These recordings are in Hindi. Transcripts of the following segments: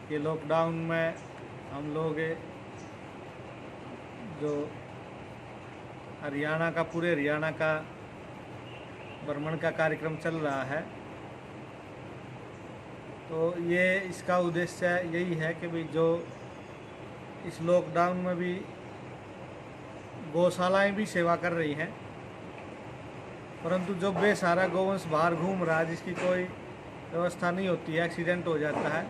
कि लॉकडाउन में हम लोग जो हरियाणा का, पूरे हरियाणा का भ्रमण का कार्यक्रम चल रहा है, तो ये इसका उद्देश्य यही है कि भाई जो इस लॉकडाउन में भी गौशालाएं भी सेवा कर रही हैं, परंतु जो बेसहारा गौवंश बाहर घूम रहा है, जिसकी कोई व्यवस्था नहीं होती है, एक्सीडेंट हो जाता है,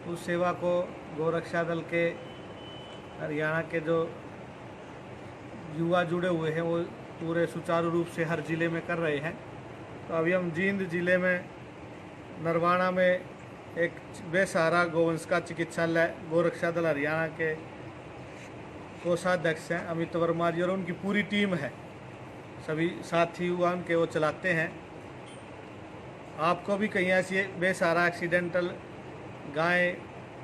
उस सेवा को गौरक्षा दल के हरियाणा के जो युवा जुड़े हुए हैं वो पूरे सुचारू रूप से हर ज़िले में कर रहे हैं। तो अभी हम जींद ज़िले में नरवाना में एक बेसहारा गौवंश का चिकित्सालय गौरक्षा दल हरियाणा के कोषाध्यक्ष हैं अमित वर्मा जी, और उनकी पूरी टीम है, सभी साथी युवा उनके वो चलाते हैं। आपको भी कहीं ऐसी बेसहारा एक्सीडेंटल गाय,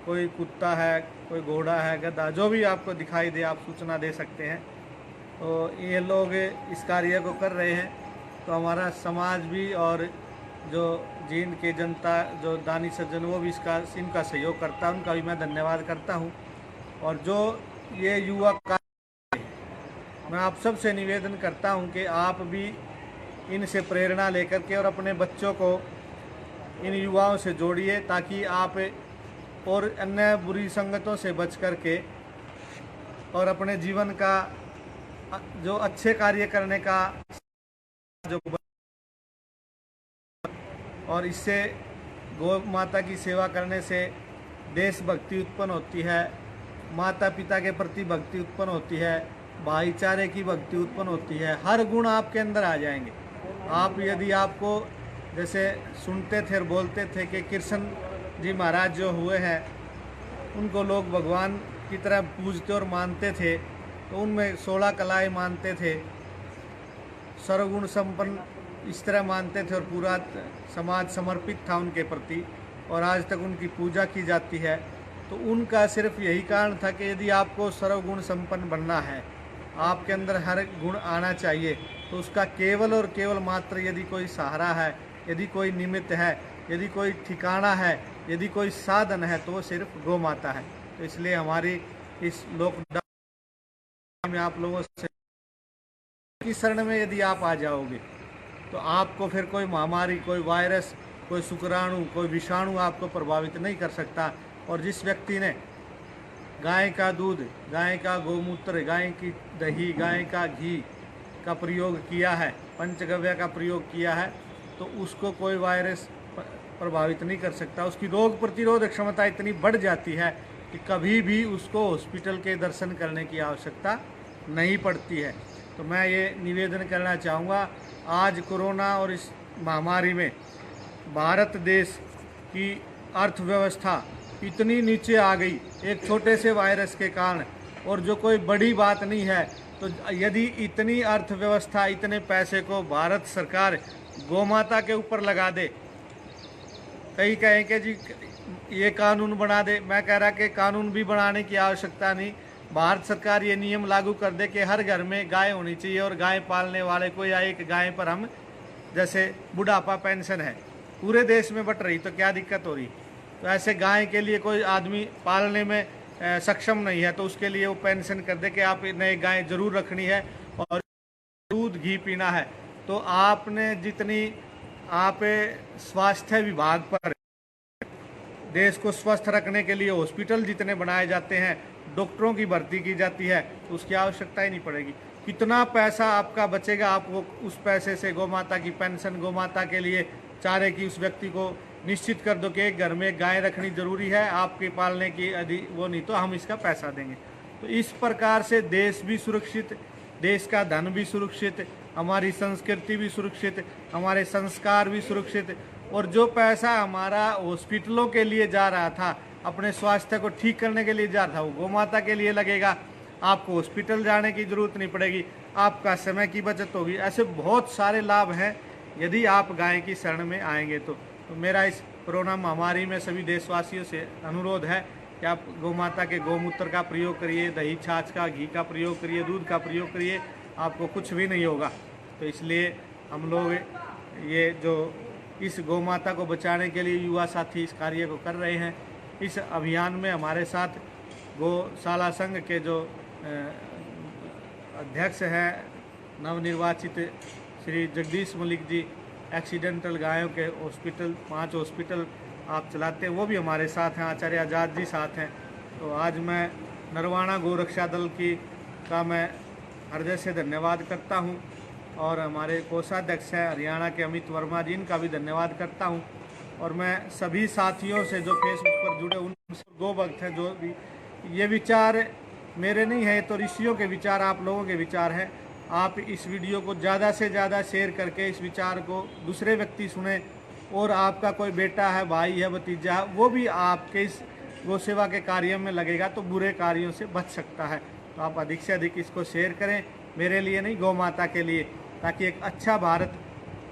कोई कुत्ता है, कोई घोड़ा है, गधा, जो भी आपको दिखाई दे, आप सूचना दे सकते हैं। तो ये लोग इस कार्य को कर रहे हैं, तो हमारा समाज भी और जो जींद की जनता, जो दानी सज्जन, वो भी इनका सहयोग करता है, उनका भी मैं धन्यवाद करता हूँ। और जो ये युवा कार्य, मैं आप सबसे निवेदन करता हूँ कि आप भी इनसे प्रेरणा लेकर के और अपने बच्चों को इन युवाओं से जोड़िए, ताकि आप और अन्य बुरी संगतों से बच करके और अपने जीवन का जो अच्छे कार्य करने का जो, और इससे गौ माता की सेवा करने से देशभक्ति उत्पन्न होती है, माता पिता के प्रति भक्ति उत्पन्न होती है, भाईचारे की भक्ति उत्पन्न होती है, हर गुण आपके अंदर आ जाएंगे। आप यदि आपको जैसे सुनते थे और बोलते थे कि कृष्ण जी महाराज जो हुए हैं उनको लोग भगवान की तरह पूजते और मानते थे, तो उनमें 16 कलाएं मानते थे, सर्वगुण संपन्न इस तरह मानते थे, और पूरा समाज समर्पित था उनके प्रति, और आज तक उनकी पूजा की जाती है। तो उनका सिर्फ यही कारण था कि यदि आपको सर्वगुण संपन्न बनना है, आपके अंदर हर गुण आना चाहिए, तो उसका केवल और केवल मात्र यदि कोई सहारा है, यदि कोई निमित्त है, यदि कोई ठिकाना है, यदि कोई साधन है, तो वो सिर्फ गौ माता है। तो इसलिए हमारी इस लॉकडाउन में आप लोगों से की शरण में यदि आप आ जाओगे, तो आपको फिर कोई महामारी, कोई वायरस, कोई शुक्राणु, कोई विषाणु आपको प्रभावित नहीं कर सकता। और जिस व्यक्ति ने गाय का दूध, गाय का गौमूत्र, गाय की दही, गाय का घी का प्रयोग किया है, पंचगव्य का प्रयोग किया है, तो उसको कोई वायरस प्रभावित नहीं कर सकता। उसकी रोग प्रतिरोधक क्षमता इतनी बढ़ जाती है कि कभी भी उसको हॉस्पिटल के दर्शन करने की आवश्यकता नहीं पड़ती है। तो मैं ये निवेदन करना चाहूँगा, आज कोरोना और इस महामारी में भारत देश की अर्थव्यवस्था इतनी नीचे आ गई एक छोटे से वायरस के कारण, और जो कोई बड़ी बात नहीं है। तो यदि इतनी अर्थव्यवस्था, इतने पैसे को भारत सरकार गौमाता के ऊपर लगा दे, कई कहें कि जी ये कानून बना दे, मैं कह रहा कि कानून भी बनाने की आवश्यकता नहीं। भारत सरकार ये नियम लागू कर दे कि हर घर में गाय होनी चाहिए, और गाय पालने वाले को या एक गाय पर हम, जैसे बुढ़ापा पेंशन है पूरे देश में बट रही, तो क्या दिक्कत हो रही। तो ऐसे गाय के लिए कोई आदमी पालने में सक्षम नहीं है, तो उसके लिए वो पेंशन कर दे कि आप नए गाय जरूर रखनी है और दूध घी पीना है। तो आपने जितनी आप स्वास्थ्य विभाग पर, देश को स्वस्थ रखने के लिए हॉस्पिटल जितने बनाए जाते हैं, डॉक्टरों की भर्ती की जाती है, तो उसकी आवश्यकता ही नहीं पड़ेगी। कितना पैसा आपका बचेगा, आपको उस पैसे से गौमाता की पेंशन, गौमाता के लिए चारे की उस व्यक्ति को निश्चित कर दो कि एक घर में गाय रखनी जरूरी है आपके पालने की, यदि वो नहीं तो हम इसका पैसा देंगे। तो इस प्रकार से देश भी सुरक्षित, देश का धन भी सुरक्षित, हमारी संस्कृति भी सुरक्षित, हमारे संस्कार भी सुरक्षित, और जो पैसा हमारा हॉस्पिटलों के लिए जा रहा था, अपने स्वास्थ्य को ठीक करने के लिए जा रहा था, वो गौमाता के लिए लगेगा। आपको हॉस्पिटल जाने की जरूरत नहीं पड़ेगी, आपका समय की बचत होगी। ऐसे बहुत सारे लाभ हैं यदि आप गाय की शरण में आएंगे तो मेरा इस कोरोना महामारी में सभी देशवासियों से अनुरोध है कि आप गौमाता के गौमूत्र का प्रयोग करिए, दही छाछ का, घी का प्रयोग करिए, दूध का प्रयोग करिए, आपको कुछ भी नहीं होगा। तो इसलिए हम लोग ये जो इस गौमाता को बचाने के लिए युवा साथी इस कार्य को कर रहे हैं, इस अभियान में हमारे साथ गौशाला संघ के जो अध्यक्ष हैं नवनिर्वाचित श्री जगदीश मलिक जी, एक्सीडेंटल गायों के हॉस्पिटल 5 हॉस्पिटल आप चलाते हैं, वो भी हमारे साथ हैं। आचार्य आज़ाद जी साथ हैं। तो आज मैं नरवाणा गौरक्षा दल का मैं हृदय से धन्यवाद करता हूं, और हमारे कोषाध्यक्ष हैं हरियाणा के अमित वर्मा जी, इनका भी धन्यवाद करता हूं। और मैं सभी साथियों से जो फेसबुक पर जुड़े उन गो भक्त हैं, जो भी ये विचार मेरे नहीं है, तो ऋषियों के विचार, आप लोगों के विचार हैं। आप इस वीडियो को ज़्यादा से ज़्यादा शेयर करके इस विचार को दूसरे व्यक्ति सुने, और आपका कोई बेटा है, भाई है, भतीजा है, वो भी आपके इस गौ सेवा के कार्य में लगेगा तो बुरे कार्यों से बच सकता है। तो आप अधिक से अधिक इसको शेयर करें, मेरे लिए नहीं, गौ माता के लिए, ताकि एक अच्छा भारत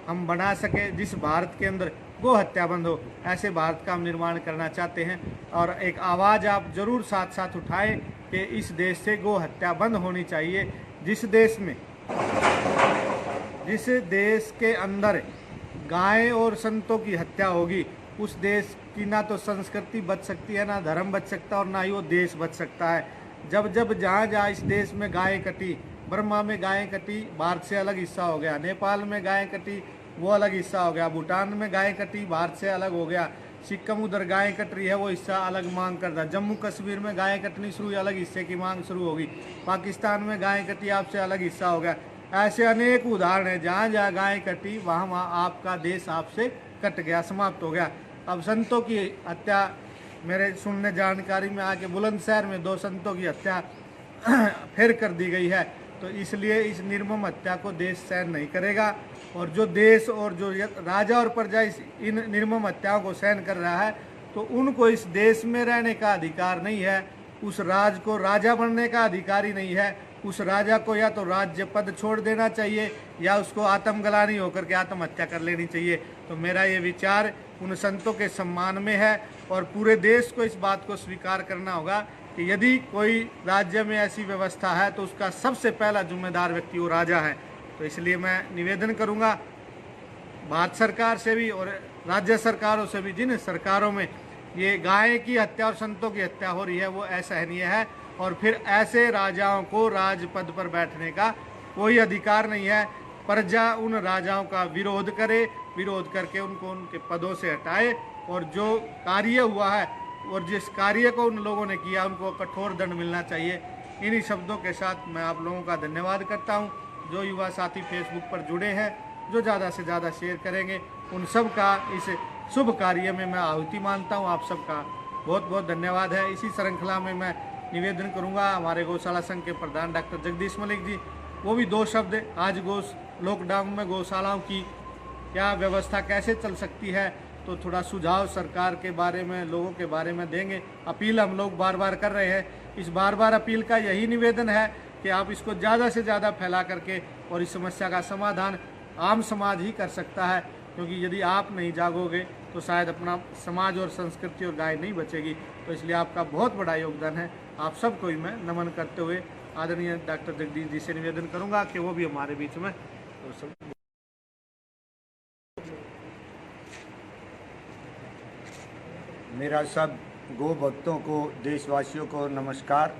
हम बना सके, जिस भारत के अंदर गो हत्या बंद हो। ऐसे भारत का हम निर्माण करना चाहते हैं, और एक आवाज़ आप जरूर साथ साथ उठाएं कि इस देश से गो हत्या बंद होनी चाहिए। जिस देश के अंदर गाय और संतों की हत्या होगी, उस देश की ना तो संस्कृति बच सकती है, ना धर्म बच सकता, और ना ही वो देश बच सकता है। जब जहाँ इस देश में गाय कटी, बर्मा में गाय कटी, भारत से अलग हिस्सा हो गया, नेपाल में गाय कटी, वो अलग हिस्सा हो गया, भूटान में गाय कटी, भारत से अलग हो गया, सिक्किम उधर गाय कट रही है, वो हिस्सा अलग मांग करता, जम्मू कश्मीर में गाय कटनी शुरू हुई, अलग हिस्से की मांग शुरू होगी, पाकिस्तान में गाय कटी, आपसे अलग हिस्सा हो गया। ऐसे अनेक उदाहरण हैं, जहाँ जहाँ गाय कटी वहाँ आपका देश आपसे कट गया, समाप्त हो गया। अब संतों की हत्या, मेरे सुनने जानकारी में आके बुलंदशहर में 2 संतों की हत्या फिर कर दी गई है। तो इसलिए इस निर्मम हत्या को देश सहन नहीं करेगा, और जो देश और जो राजा और प्रजा इन निर्मम हत्याओं को सहन कर रहा है, तो उनको इस देश में रहने का अधिकार नहीं है, उस राज को राजा बनने का अधिकार ही नहीं है। उस राजा को या तो राज्य पद छोड़ देना चाहिए, या उसको आत्मग्लानि होकर के आत्महत्या कर लेनी चाहिए। तो मेरा ये विचार उन संतों के सम्मान में है, और पूरे देश को इस बात को स्वीकार करना होगा कि यदि कोई राज्य में ऐसी व्यवस्था है तो उसका सबसे पहला जिम्मेदार व्यक्ति वो राजा है। तो इसलिए मैं निवेदन करूंगा भारत सरकार से भी और राज्य सरकारों से भी, जिन सरकारों में ये गाय की हत्या और संतों की हत्या हो रही है, वो असहनीय है, और फिर ऐसे राजाओं को राजपद पर बैठने का कोई अधिकार नहीं है। प्रजा उन राजाओं का विरोध करे, विरोध करके उनको उनके पदों से हटाए, और जो कार्य हुआ है और जिस कार्य को उन लोगों ने किया उनको कठोर दंड मिलना चाहिए। इन्हीं शब्दों के साथ मैं आप लोगों का धन्यवाद करता हूं। जो युवा साथी फेसबुक पर जुड़े हैं, जो ज़्यादा से ज़्यादा शेयर करेंगे, उन सब का इस शुभ कार्य में मैं आहुति मानता हूं। आप सबका बहुत बहुत धन्यवाद है। इसी श्रृंखला में मैं निवेदन करूंगा हमारे गौशाला संघ के प्रधान डॉक्टर जगदीश मलिक जी, वो भी 2 शब्द आज लॉकडाउन में गौशालाओं की क्या व्यवस्था कैसे चल सकती है, तो थोड़ा सुझाव सरकार के बारे में, लोगों के बारे में देंगे। अपील हम लोग बार बार कर रहे हैं। इस बार अपील का यही निवेदन है कि आप इसको ज़्यादा से ज़्यादा फैला करके, और इस समस्या का समाधान आम समाज ही कर सकता है, क्योंकि यदि आप नहीं जागोगे तो शायद अपना समाज और संस्कृति और गाय नहीं बचेगी। तो इसलिए आपका बहुत बड़ा योगदान है। आप सबको ही मैं नमन करते हुए आदरणीय डॉक्टर जगदीश जी से निवेदन करूंगा कि वो भी हमारे बीच में तो सब मेरा सब गो भक्तों को, देशवासियों को नमस्कार।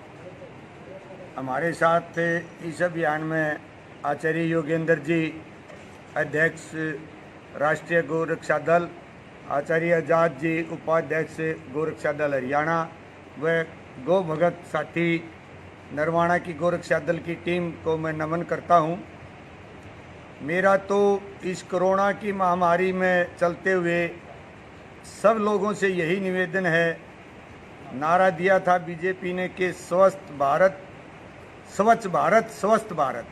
हमारे साथ इस अभियान में आचार्य योगेंद्र जी, अध्यक्ष राष्ट्रीय गौरक्षा दल, आचार्य आज़ाद जी, उपाध्यक्ष गौरक्षा दल हरियाणा, व गौ भगत साथी नरवाणा की गौरक्षा दल की टीम को मैं नमन करता हूं। मेरा तो इस कोरोना की महामारी में चलते हुए सब लोगों से यही निवेदन है। नारा दिया था बीजेपी ने कि स्वस्थ भारत, स्वच्छ भारत, स्वस्थ भारत।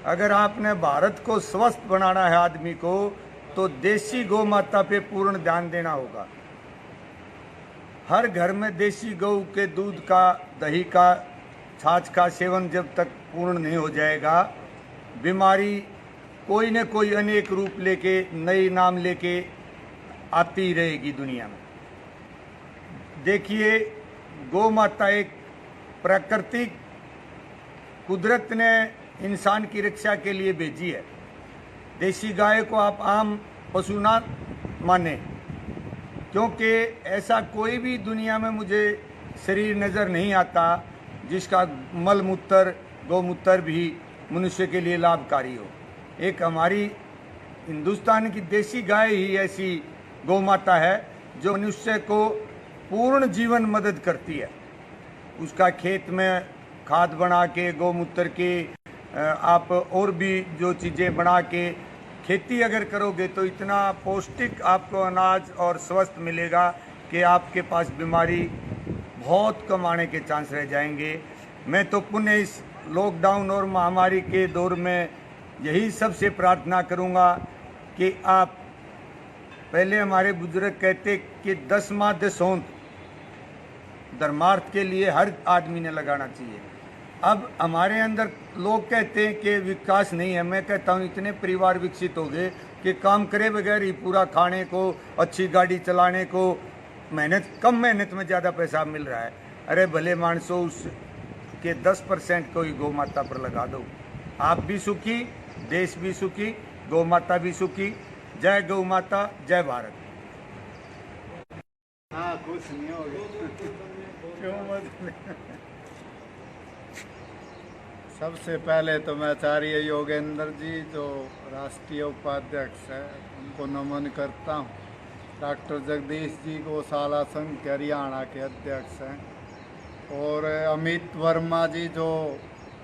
अगर आपने भारत को स्वस्थ बनाना है आदमी को, तो देसी गौ माता पे पूर्ण ध्यान देना होगा। हर घर में देसी गौ के दूध का, दही का, छाछ का सेवन जब तक पूर्ण नहीं हो जाएगा, बीमारी कोई न कोई अनेक रूप लेके, नई नाम लेके आती रहेगी दुनिया में। देखिए, गौ माता एक प्राकृतिक, कुदरत ने इंसान की रक्षा के लिए भेजी है। देसी गाय को आप आम पशु ना माने, क्योंकि ऐसा कोई भी दुनिया में मुझे शरीर नज़र नहीं आता जिसका मल मूत्र गौमूत्र भी मनुष्य के लिए लाभकारी हो। एक हमारी हिंदुस्तान की देसी गाय ही ऐसी गौ माता है जो मनुष्य को पूर्ण जीवन मदद करती है। उसका खेत में खाद बना के गौमूत्र के आप और भी जो चीज़ें बना के खेती अगर करोगे तो इतना पौष्टिक आपको अनाज और स्वस्थ मिलेगा कि आपके पास बीमारी बहुत कम आने के चांस रह जाएंगे। मैं तो पुण्य इस लॉकडाउन और महामारी के दौर में यही सबसे प्रार्थना करूंगा कि आप, पहले हमारे बुजुर्ग कहते कि 10 माह 10 होंद धर्मार्थ के लिए हर आदमी ने लगाना चाहिए। अब हमारे अंदर लोग कहते हैं कि विकास नहीं है। मैं कहता हूँ इतने परिवार विकसित हो गए कि काम करे बगैर ही पूरा खाने को, अच्छी गाड़ी चलाने को, कम मेहनत में ज़्यादा पैसा मिल रहा है। अरे भले मानसो उस के 10% को ही गौ माता पर लगा दो, आप भी सुखी, देश भी सुखी, गौ माता भी सुखी। जय गौ माता, जय भारत। हाँ, कुछ नहीं होगा। क्यों मत। सबसे पहले तो मैं आचार्य योगेंद्र जी जो राष्ट्रीय उपाध्यक्ष है उनको नमन करता हूँ। डॉक्टर जगदीश जी गौशाला संघ के हरियाणा के अध्यक्ष हैं, और अमित वर्मा जी जो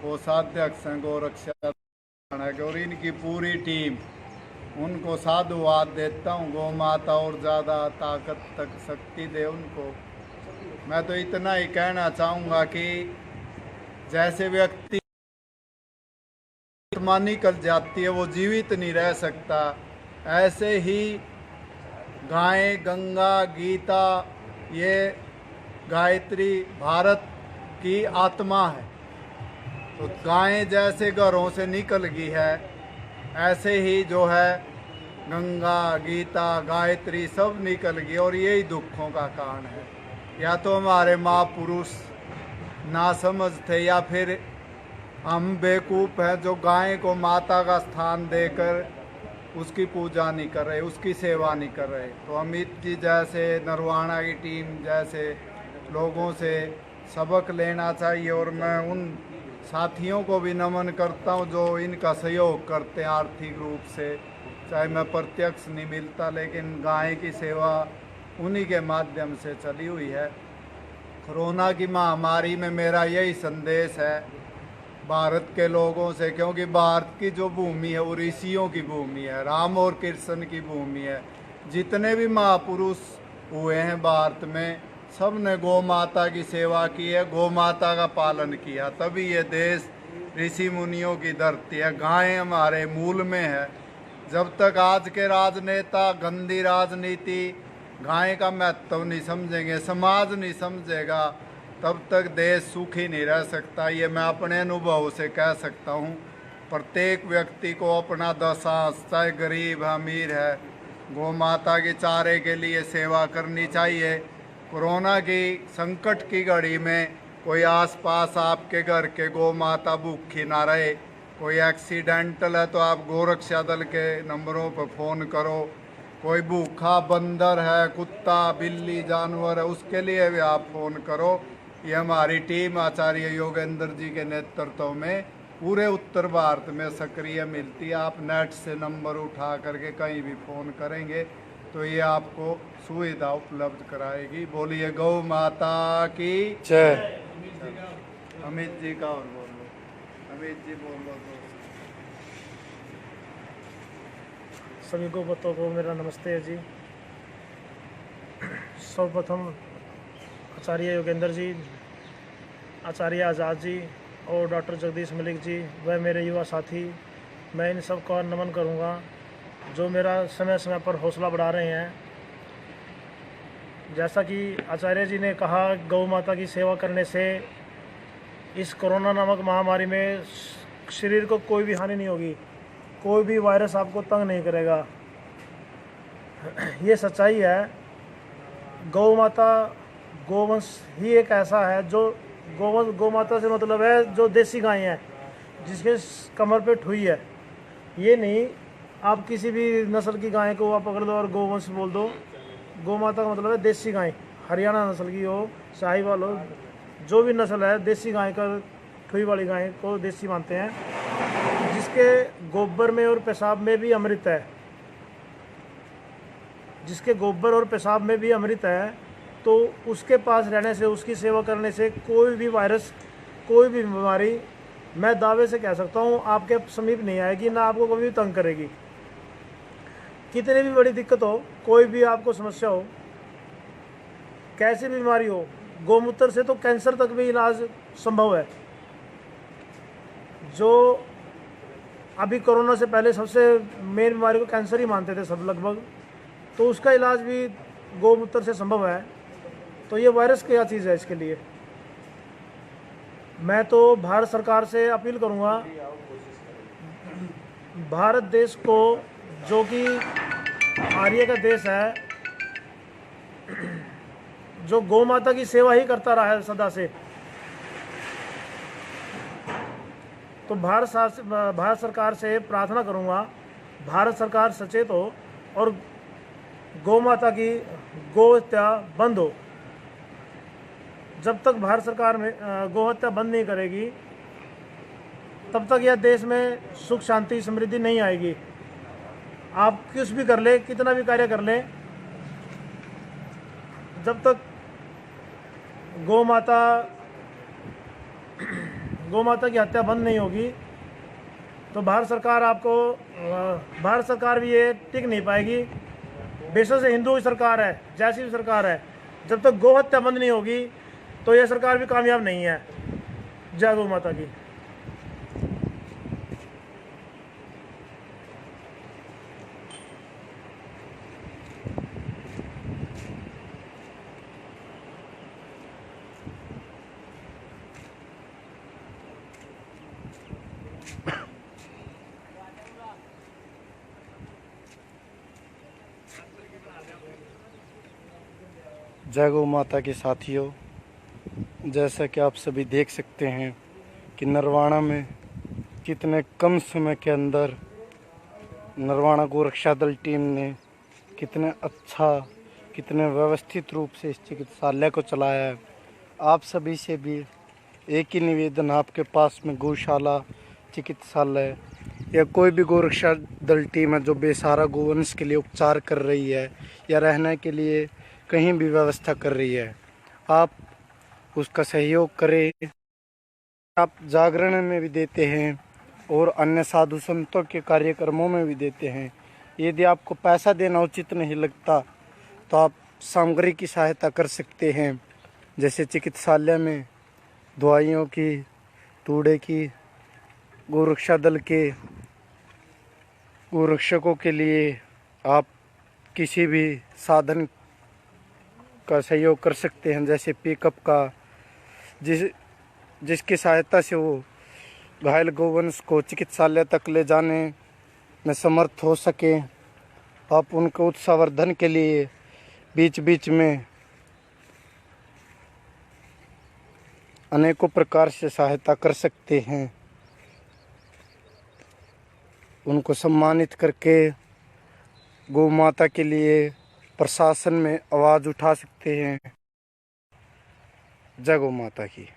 कोषाध्यक्ष हैं गौरक्षा हरियाणा के, और इनकी पूरी टीम, उनको साधुवाद देता हूँ। गौ माता और ज़्यादा ताकत तक शक्ति दे उनको। मैं तो इतना ही कहना चाहूँगा कि जैसे व्यक्ति आत्मा निकल जाती है वो जीवित नहीं रह सकता, ऐसे ही गाय, गंगा, गीता, ये गायत्री भारत की आत्मा है। तो गाय जैसे घरों से निकल गई है, ऐसे ही जो है गंगा, गीता, गायत्री सब निकल गई, और यही दुखों का कारण है। या तो हमारे महापुरुष ना समझ थे, या फिर हम बेवकूफ़ हैं जो गाय को माता का स्थान देकर उसकी पूजा नहीं कर रहे, उसकी सेवा नहीं कर रहे। तो अमित जी जैसे, नरवाणा की टीम जैसे लोगों से सबक लेना चाहिए। और मैं उन साथियों को भी नमन करता हूं जो इनका सहयोग करते हैं आर्थिक रूप से। चाहे मैं प्रत्यक्ष नहीं मिलता, लेकिन गाय की सेवा उन्हीं के माध्यम से चली हुई है। कोरोना की महामारी में मेरा यही संदेश है भारत के लोगों से, क्योंकि भारत की जो भूमि है वो ऋषियों की भूमि है, राम और कृष्ण की भूमि है। जितने भी महापुरुष हुए हैं भारत में, सब ने गौ माता की सेवा की है, गौ माता का पालन किया, तभी ये देश ऋषि मुनियों की धरती है। गाय हमारे मूल में है। जब तक आज के राजनेता गंदी राजनीति गाय का महत्व नहीं समझेंगे, समाज नहीं समझेगा, तब तक देश सुखी नहीं रह सकता। ये मैं अपने अनुभव से कह सकता हूँ। प्रत्येक व्यक्ति को अपना दशांश, चाहे गरीब है अमीर है, गौ माता के चारे के लिए सेवा करनी चाहिए। कोरोना की संकट की घड़ी में कोई आसपास आपके घर के गौ माता भूखी ना रहे। कोई एक्सीडेंटल है तो आप गोरक्षा दल के नंबरों पर फ़ोन करो। कोई भूखा बंदर है, कुत्ता, बिल्ली, जानवर है, उसके लिए भी आप फ़ोन करो। ये हमारी टीम आचार्य योगेंद्र जी के नेतृत्व में पूरे उत्तर भारत में सक्रिय मिलती है। आप नेट से नंबर उठा करके कहीं भी फ़ोन करेंगे तो ये आपको सुविधा उपलब्ध कराएगी। बोलिए गौ माता की जय। अमित जी का और बोल लो, अमित जी बोल लो तो। सभी गौ माताओं को मेरा नमस्ते है जी। सर्वप्रथम आचार्य योगेंद्र जी, आचार्य आज़ाद जी और डॉक्टर जगदीश मलिक जी व मेरे युवा साथी, मैं इन सब का नमन करूंगा जो मेरा समय समय पर हौसला बढ़ा रहे हैं। जैसा कि आचार्य जी ने कहा, गौ माता की सेवा करने से इस कोरोना नामक महामारी में शरीर को कोई भी हानि नहीं होगी, कोई भी वायरस आपको तंग नहीं करेगा। ये सच्चाई है। गौ माता, गोवंश ही एक ऐसा है जो गौ माता से मतलब है जो देसी गाय है जिसके कमर पे ठुई है। ये नहीं आप किसी भी नस्ल की गाय को आप पकड़ दो और गोवंश बोल दो, गौ माता का मतलब है देसी गाय, हरियाणा नस्ल की हो, साहिवाल हो, जो भी नस्ल है, देसी गाय का, ठुई वाली गाय को देसी मानते हैं, जिसके गोबर में और पेशाब में भी अमृत है, जिसके गोबर और पेशाब में भी अमृत है, तो उसके पास रहने से, उसकी सेवा करने से कोई भी वायरस, कोई भी बीमारी, मैं दावे से कह सकता हूँ, आपके समीप नहीं आएगी, ना आपको कभी भी तंग करेगी। कितनी भी बड़ी दिक्कत हो, कोई भी आपको समस्या हो, कैसी भी बीमारी हो, गौमूत्र से तो कैंसर तक भी इलाज संभव है। जो अभी कोरोना से पहले सबसे मेन बीमारी को कैंसर ही मानते थे सब लगभग, तो उसका इलाज भी गौमूत्र से संभव है। तो ये वायरस क्या चीज़ है, इसके लिए मैं तो भारत सरकार से अपील करूँगा, भारत देश को, जो कि आर्य का देश है, जो गौ माता की सेवा ही करता रहा है सदा से, तो भारत सरकार से प्रार्थना करूंगा, भारत सरकार सचेत हो और गौ माता की गौ हत्या बंद हो। जब तक भारत सरकार में गौ हत्या बंद नहीं करेगी, तब तक यह देश में सुख शांति समृद्धि नहीं आएगी। आप कुछ भी कर ले, कितना भी कार्य कर ले, जब तक गौ माता की हत्या बंद नहीं होगी, तो भारत सरकार भी ये टिक नहीं पाएगी। बेशक से हिंदू की सरकार है, जैसी भी सरकार है, जब तक गौ हत्या बंद नहीं होगी, तो यह सरकार भी कामयाब नहीं है। जय गौ माता की। जय गौ माता के साथियों, जैसा कि आप सभी देख सकते हैं कि नरवाना में कितने कम समय के अंदर नरवाना गोरक्षा दल टीम ने कितने अच्छा, कितने व्यवस्थित रूप से इस चिकित्सालय को चलाया है। आप सभी से भी एक ही निवेदन, आपके पास में गौशाला, चिकित्सालय या कोई भी गोरक्षा दल टीम है जो बेसहारा गोवंश के लिए उपचार कर रही है या रहने के लिए कहीं भी व्यवस्था कर रही है, आप उसका सहयोग करें। आप जागरण में भी देते हैं और अन्य साधु संतों के कार्यक्रमों में भी देते हैं। यदि आपको पैसा देना उचित नहीं लगता, तो आप सामग्री की सहायता कर सकते हैं, जैसे चिकित्सालय में दवाइयों की, तूड़े की, गोरक्षा दल के गोरक्षकों के लिए आप किसी भी साधन का सहयोग कर सकते हैं, जैसे पिकअप का, जिसकी सहायता से वो घायल गोवंश को चिकित्सालय तक ले जाने में समर्थ हो सके। आप उनको उत्साहवर्धन के लिए बीच बीच में अनेकों प्रकार से सहायता कर सकते हैं। उनको सम्मानित करके गौ माता के लिए प्रशासन में आवाज़ उठा सकते हैं। जय गौ माता की।